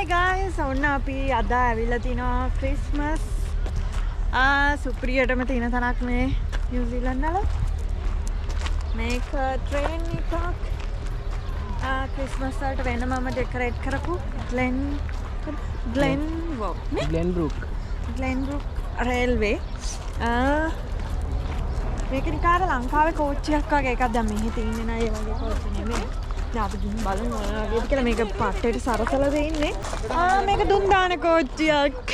Hi guys, ඔන්න අපි අද ඇවිල්ලා තිනවා ක්‍රිස්මස් සුප්‍රියටම තියෙන තැනක් මේ නිව්සීලන්ත වල. මේක ට්‍රේන් එකක් ක්‍රිස්මස් වලට වෙනමම ඩෙකොරේට් කරපු Glenbrook Railway. මේක නිකාර ලංකාවේ කෝච්චියක් වගේ එකක්. දැන් මෙහි තියෙන්නේ නෑ ඒ වගේ කෝච්චි නෙමෙයි. දැන් අපි ගිහින් බලමු මොනවා වගේද කියලා. මේක පට්ටේට සරසලා දෙන්නේ. මේක දුන් දාන කෝච්චියක්.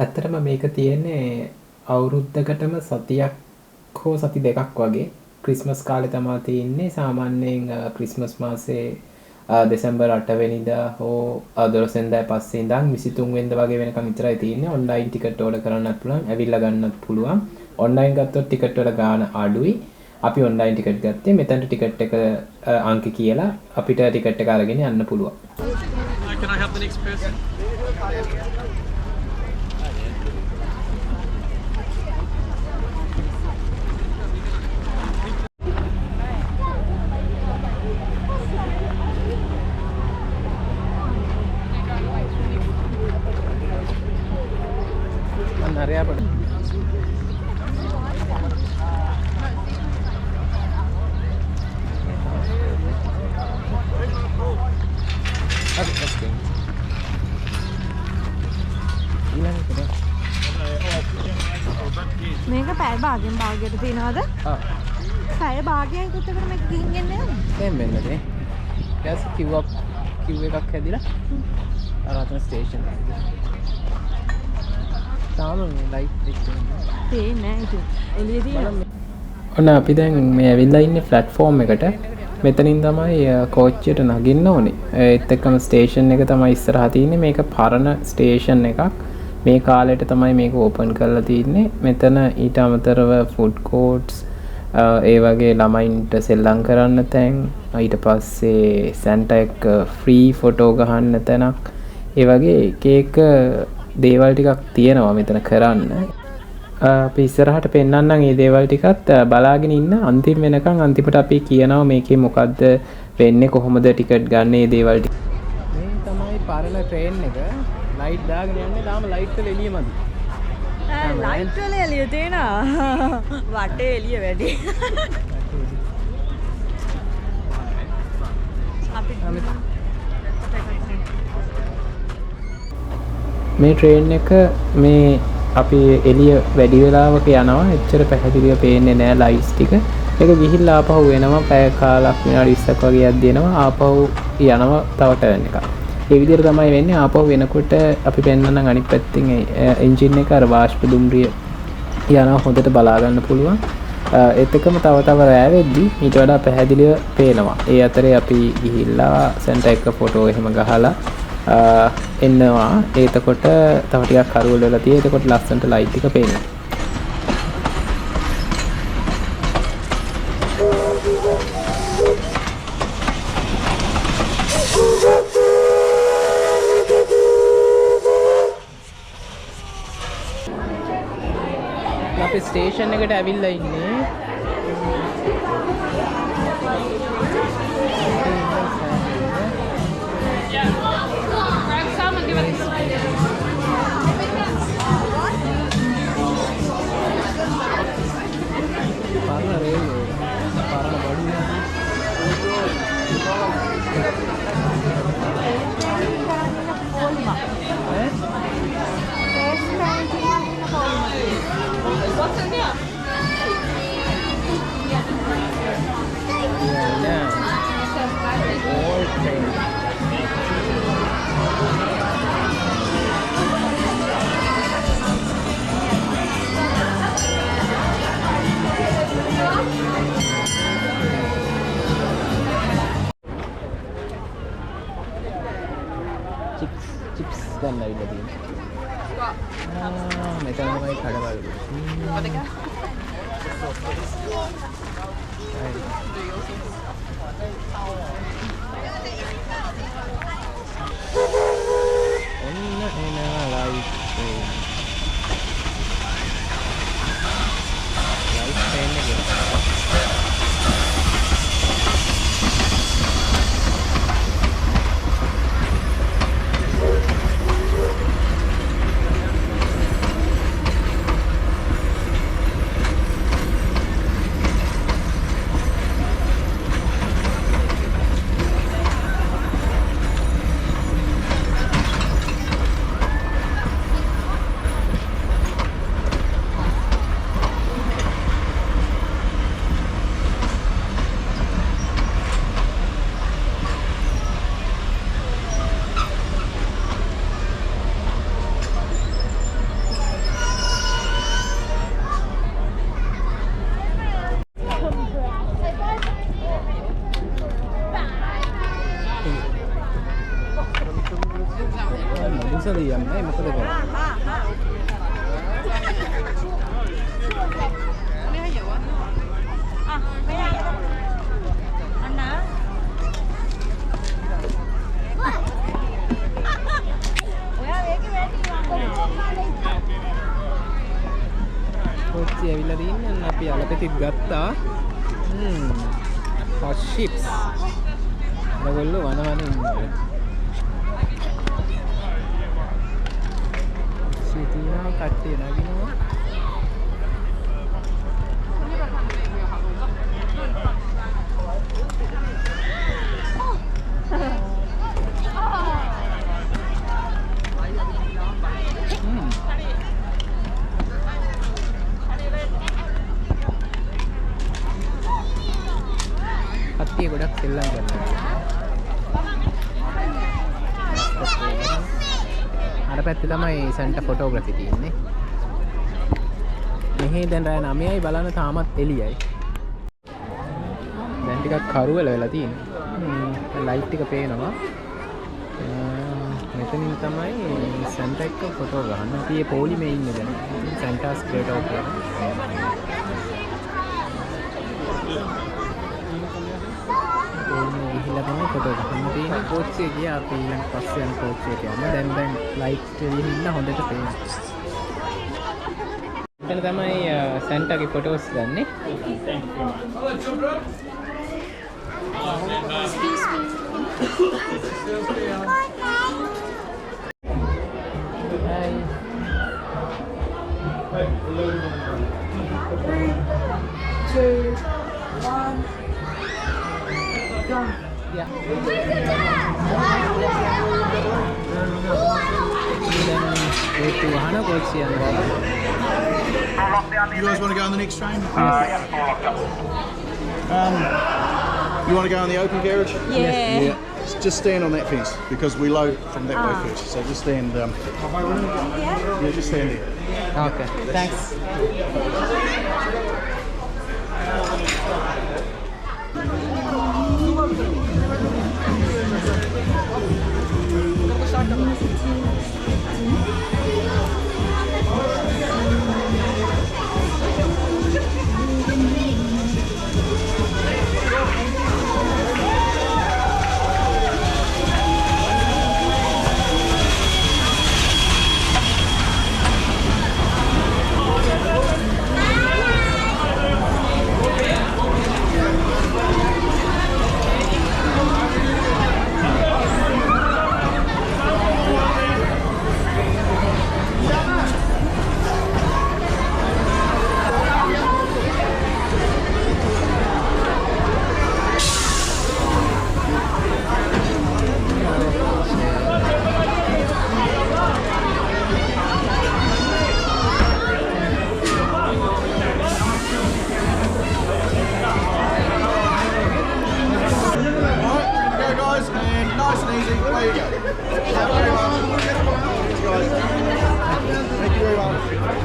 ඇත්තටම මේක තියෙන්නේ අවුරුද්දකටම සතියක් හෝ සති දෙකක් වගේ. ක්‍රිස්මස් කාලේ තමයි තියෙන්නේ. සාමාන්‍යයෙන් ක්‍රිස්මස් මාසේ දෙසැම්බර් 8 වෙනිදා හෝ 12 වෙනිදා පස්සේ ඉඳන් 23 වෙනිදා වගේ වෙනකම් විතරයි තියෙන්නේ. ඔන්ලයින් ටිකට් ඕඩර් කරන්නත් පුළුවන්, ඇවිල්ලා ගන්නත් පුළුවන්. ඔන්ලයින් ගත්තොත් ටිකට් වල ගාණ අඩුයි. අපි ඔන්ලයින් ටිකට් ගත්තේ. මෙතනට ටිකට් එක අංක කියලා අපිට ටිකට් එක අරගෙන යන්න පුළුවන්. Can I have the next person? நிறையா படம் මේක පැය භාගයෙන් භාගයට තියනවද? පැය භාගයක් විතර මේක ගිහින් එන්නේ නැහැ. දැන් මෙන්නද ඊට පස්සේ කිව් එකක් හැදිලා ආරාධන ස්ටේෂන් තාම ලයිට් එක තේන්නේ නැහැ ඉතින්. එළිය තියෙනවා. ඔන්න අපි දැන් මේ ඇවිල්ලා ඉන්නේ ප්ලැට්ෆෝම් එකට. මෙතනින් තමයි කෝච්චියට නගින්න ඕනේ. ඒත් එක්කම ස්ටේෂන් එක තමයි ඉස්සරහා තියෙන්නේ. මේක පරණ ස්ටේෂන් එකක්. මේ කාලෙට තමයි මේක ඕපන් කරලා තියෙන්නේ. මෙතන ඊට අමතරව ෆුඩ් කෝට්ස් ඒ වගේ ළමයින්ට සෙල්ලම් කරන්න තැන්, ඊට පස්සේ සැන්ටා එක්ක ෆ්‍රී ෆොටෝ ගහන්න තැනක්, ඒ වගේ එක දේවල් ටිකක් තියෙනවා මෙතන කරන්න. අපි ඉස්සරහට පෙන්නන්නම් මේ දේවල් ටිකත් බලාගෙන ඉන්න. අන්තිම වෙනකන් අන්තිමට අපි කියනවා මේකේ මොකද්ද වෙන්නේ, කොහොමද ටිකට් ගන්න, මේ දේවල් ටික. මේ තමයි පරණ ට්‍රේන් එක. ලයිට් දාගෙන යන්නේ. තාම ලයිට් වල එළිය මදි. ලයිට් වල එළිය තියෙනවා. වටේ එළිය වැඩි. මේ ට්‍රේන් එක මේ අපි එළිය වැඩි වෙලාවක යනවා. එච්චර පැහැදිලිව පේන්නේ නැහැ ලයිට්ස් ටික. ඒක ගිහිල්ලා ආපහු එනවා. පැය කාලක් විනාඩි 20ක් වගේ යද්දී එනවා. ආපහු යනවා තව ටර්න් එකක්. ඒ විදිහට තමයි වෙන්නේ. ආපහු වෙනකොට අපි පෙන්නනම් අනිත් පැත්තෙන් එන්ජින් එක අර වාෂ්ප දුම්රිය යනවා. හොඳට බලා ගන්න පුළුවන්. ඒත් එක්කම තව රෑ වෙද්දී ඊට වඩා පැහැදිලිව පේනවා. ඒ අතරේ අපි ගිහිල්ලා සෙන්ටර් එක ෆොටෝ එහෙම ගහලා එන්නවා. එතකොට තව ටිකක් කරවල වෙලා තියෙයි. එතකොට ලස්සනට ලයිට් එක පේනවා. අපි ස්ටේෂන් එකට ඇවිල්ලා ඉන්නේ. chips ගන්න ඇවිල්ලා තියෙනවා. මෙතන තමයි කඩවල. ඔන්න එනවා ලයිට් ට්‍රේන්. ලයිට් ට්‍රේන් එක. දී යන්නේ මොකද කරන්නේ? කොච්චි ඇවිල්ලා තින්නේ අපි අලපෙතිත් ගත්තා. hot chips. ඔයගොල්ලෝ වනවන ඉන්නවා. සිටිනා කට්ටිය නගිනවා. කට්ටිය ගොඩක් සෙල්ලම් කරනවා. අර පැත්තේ තමයි සෙන්ටර් ෆොටෝග්‍රැෆි තියෙන්නේ. මෙහි දැන් රෑ 9යි බලන්න තාමත් එළියයි. දැන් ටිකක් කරුවල වෙලා තියෙන්නේ. ලයිට් ටික පේනවා. මෙතනින් තමයි සෙන්ටර් එක ෆොටෝ ගන්න. අපි මේ පොලිමේ ඉන්නේ දැන්. සෙන්ටර්ස් ගේට් ඔව් කරලා. ගිහිල්ලා තමයි ෆොටෝ ගන්න තියෙන්නේ. කෝච්චිය ගියා අපි ඊළඟ පස්සේ යන කෝච්චියට යන්න. දැන් ලයිට් එකේ ඉන්න හොඳට පේනවා. එතන තමයි සෙන්ටර්ගේ ෆොටෝස් ගන්නෙ. Hi. 3, 2, 1. Yeah. You guys want to go on the next train? Yes. You want to go on the open carriage? Yeah. Yeah. Just stand on that fence because we load from that way first. So just stand. Yeah, just stand there. Okay. Thanks.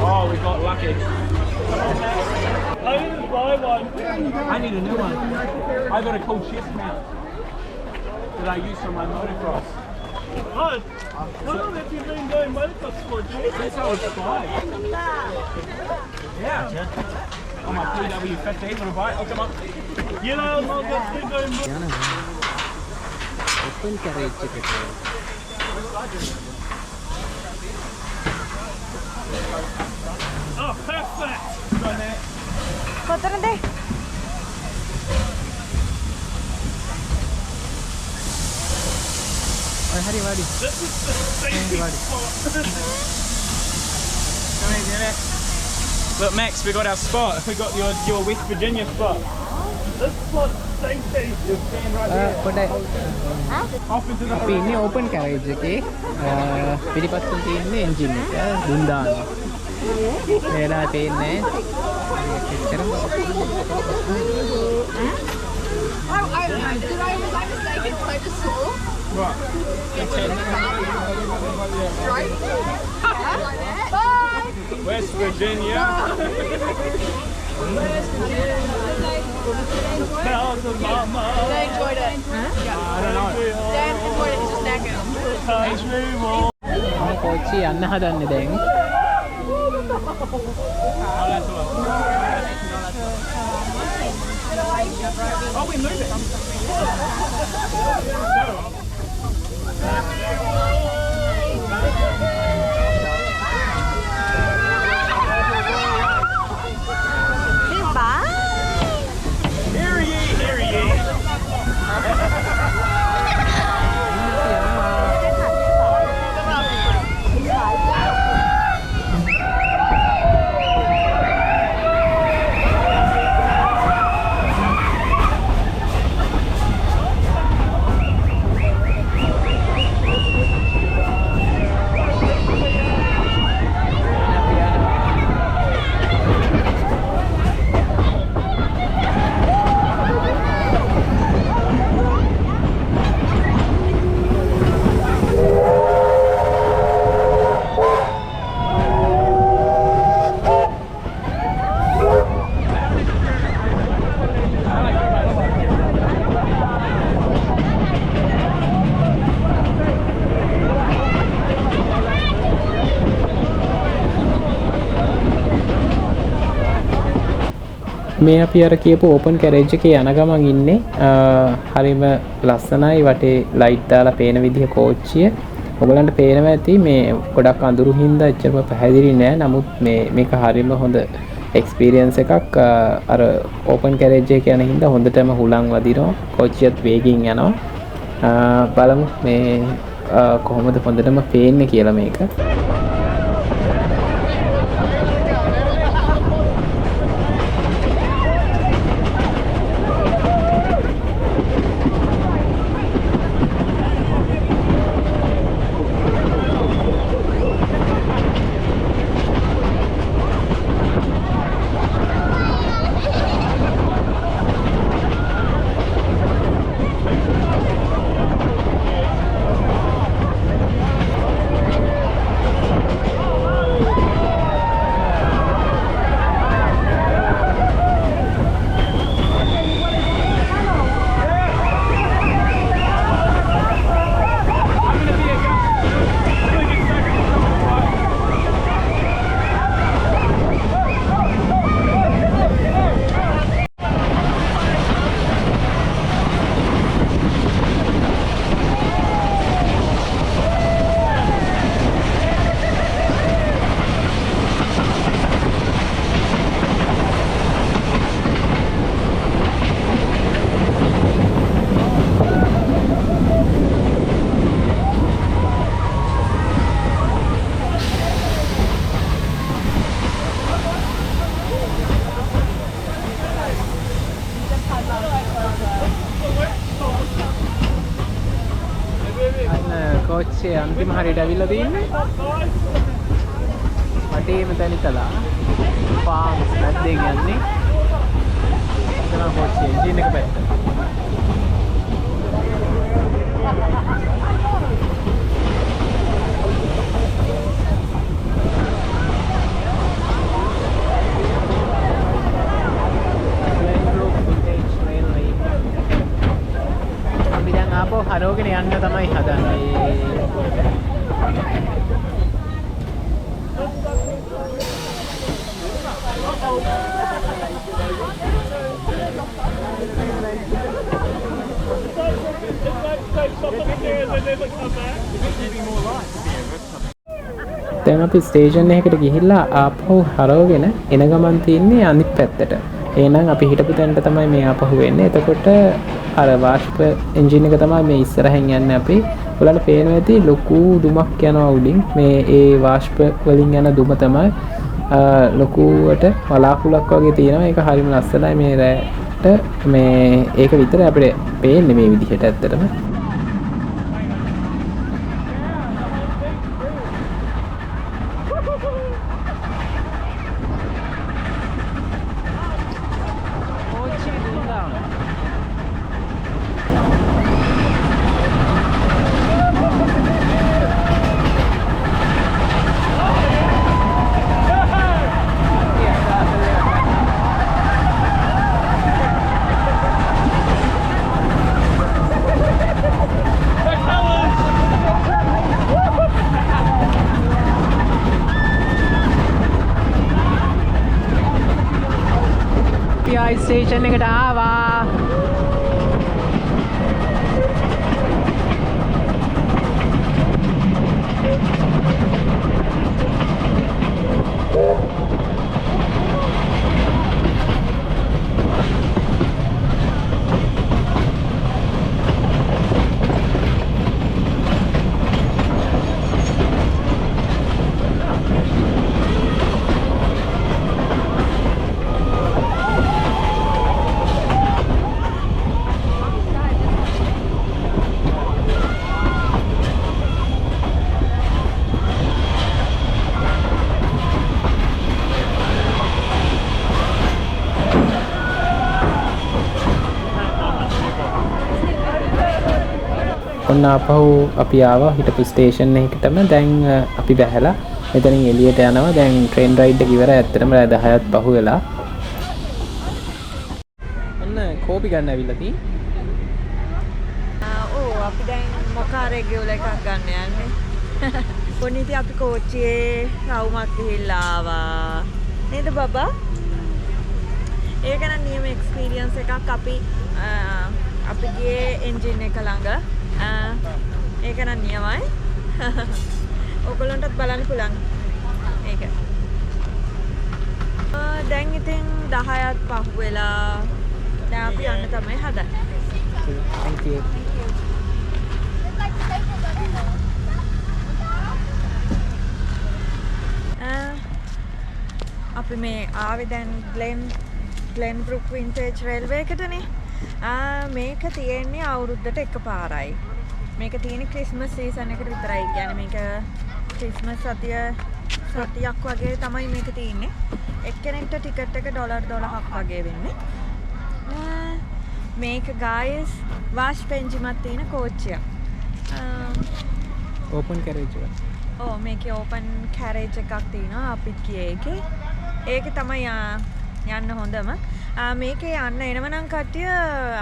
Oh, we got lucky. I didn't buy one. I need a new one. I got a cool shift mount that I use for my motocross. Oh, how long have you been doing motocross for, Jay? Since I was 5. Yeah. On my PW 15 on a bike. Oh, come on. You know how long I've been doing motocross? Open carriage ticket. Oh, perfect! කොතනද? ඔය හරි වාඩි. This is the safety spot. Come here, Jimmy. Look, Max, we got our spot. We got your West Virginia spot. This spot's safety. You stand right there. පොඩ්ඩයි Off into the අපි ඉන්නේ open කැරේජ් එකේ. පිටිපස්සෙන් තියෙන්නේ engine එක දුම් දානවා. මේලා පේන්නේ එච්චර. Did I was mistaken? So just saw. Right. Right? Bye! West Virginia. Bells of mama. They enjoyed it. I don't know. Dan enjoyed it, he's just naked. Country wall. කෝච්චිය යන්න හදන්නේ දැන්. Oh, we move it. Hear ye, hear ye. මේ අපි අර කියපු open කැරේජ් එකේ යන ගමන් ඉන්නේ හරිම ලස්සනයි වටේ ලයිට් දාලා පේන විදිහ කෝච්චිය. ඔයගලන්ට පේනවා ඇති මේ ගොඩක් අඳුරු හින්දා එච්චරම පැහැදිලි නෑ. නමුත් මේක හරිම හොඳ එක්ස්පීරියන්ස් එකක්. අර ඕපන් කැරේජ් එක යන හින්දා හොඳටම හුලං වදිනවා. කෝච්චියත් වේගින් යනවා. බලමු මේ කොහොමද හොඳටම පේන්නේ කියලා මේක. කෝච්චිය අන්තිම හරියට ඇවිල්ලා තියෙන්නේ. වටේම තනිතලා ෆාම්ස් නැද්දෙන් යන්නේ. එතන කෝච්චිය එන්ජින් එක පැත්ත. Glenbrook Vintage Railway. අපි දැන් ආපහු හරවගෙන යන්න තමයි හදන්නේ. දැන් අපි ස්ටේෂන් එකකට ගිහිල්ලා ආපහු හරවගෙන එන ගමන් තියන්නේ අනිත් පැත්තට. එහෙනම් අපි හිටපු තැනට තමයි මේ ආපහු වෙන්නේ. එතකොට අර වාෂ්ප එන්ජින් එක තමයි මේ ඉස්සරහින් යන්නේ අපි. ඔයාලට පේනවා ඇති ලොකු දුමක් යනවා උඩින්. මේ ඒ වාෂ්ප වලින් යන දුම තමයි ලොකුවට වලාකුලක් වගේ තියෙනවා. ඒක හරිම ලස්සනයි. මේ රැට මේ ඒක විතර අපිට පේන්නේ මේ විදිහට ඇත්තටම. අපි ආයි ස්ටේෂන් එකට ආවා. ඔන්න ආපහු අපි ආවා හිටපු ස්ටේෂන් එකටම. දැන් අපි බැහැලා මෙතනින් එළියට යනවා. දැන් ට්‍රේන් රයිඩ් එක ඉවරයි. ඇත්තටම රෑ 10ත් පහු වෙලා. ඔන්න කෝපි ගන්න ඇවිල්ලා තියෙන්නේ. ඕ අපි දැන් මොකාරේ ගෙවල එකක් ගන්න යන්නේ. කොනිටි අපි කෝච්චියේ රවුමක් ගිහිල්ලා ආවා. නේද බබා? ඒක නම් නියම එක්ස්පීරියන්ස් එකක්. අපි ගියේ එන්ජින් එක ළඟ. ඒක නම් නියමයි. ඔයගොල්ලන්ටත් බලන්න පුළුවන්. ඒක. දැන් ඉතින් 10ත් පහු වෙලා. දැන් අපි යන්න තමයි හදන්නේ. Thank you. අපි මේ ආවේ දැන් Glenbrook Vintage Railway එකටනේ. මේක තියෙන්නේ අවුරුද්දට එකපාරයි. මේක තියෙන්නේ ක්‍රිස්මස් සීසන් එකට විතරයි. කියන්නේ මේක ක්‍රිස්මස් සතියක් වගේ තමයි මේක තියෙන්නේ. එක්කෙනෙක්ට ටිකට් එක $12ක් වගේ වෙන්නේ. මේක guys වාෂ් පෙන්ජිමක් තියෙන කෝච්චියක්. ඕපන් කැරේජ් එක. ඔව් මේකේ ඕපන් කැරේජ් එකක් තියෙනවා. අපිත් ගියේ ඒකේ. ඒකේ තමයි යන්න හොඳම. මේකේ යන්න එනවනම් කට්ටිය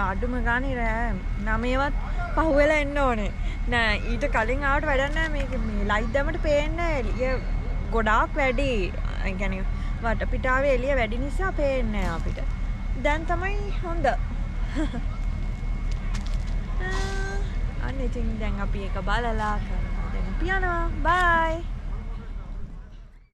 අඩුම ගානේ රෑ 9වත් පහුවෙලා එන්න ඕනේ. නෑ ඊට කලින් ආවට වැඩක් නෑ. මේක මේ ලයිට් දැම්මට පේන්නේ එළිය ගොඩාක් වැඩි. ඒ කියන්නේ වටපිටාවේ එළිය වැඩි නිසා පේන්නේ නෑ අපිට. දැන් තමයි හොඳ. අන්න ඉතින් දැන් අපි ඒක බලලා කරනවා. දැන් අපි යනවා. බයි.